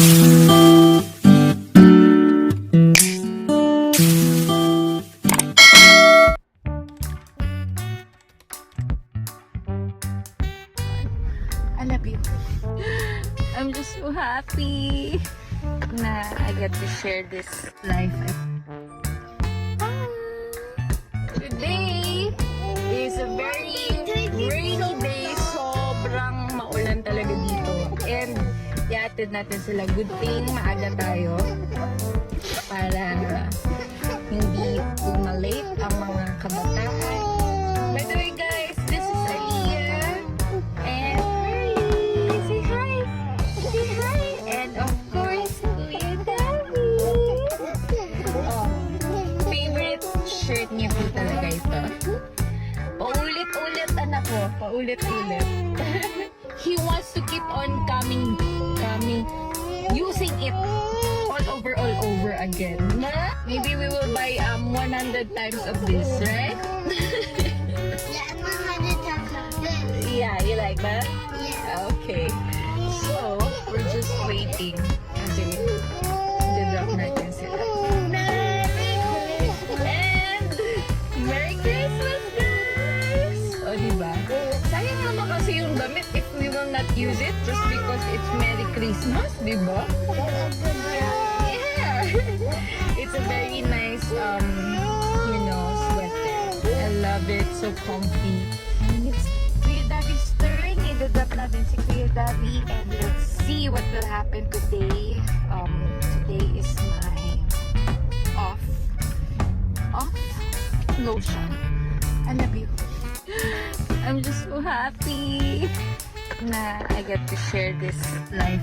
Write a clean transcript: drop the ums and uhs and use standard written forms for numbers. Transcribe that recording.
I love you. I'm just so happy na I get to share this life. Today is a very rainy day. Sobrang maulan talaga dito. And iatid natin sila. Good thing maaga tayo para hindi malate ang mga kabataan. By the way guys, this is Aliyah. And Harley. Say hi. Say hi. And of course, Kuya David. Oh, favorite shirt niya po talaga ito. Paulit-ulit anak ko. Paulit-ulit. He wants to keep on coming, using it all over again. Maybe we will buy 100 times of this, right? Yeah, you like that? Yeah. Okay. So, we're just waiting. Kasi, didrop natin sila. And, Merry Christmas, guys! O, diba? Sayang naman kasi yung damit if we will not use it just because it's Merry Christmas, diba? Yeah! It's a very nice, sweater. I love it. So comfy. And it's Kuya David's turn. Idadap natin si Kuya David. And let's see what will happen today. Today is my off lotion. I love you. I'm just so happy na I get to share this life.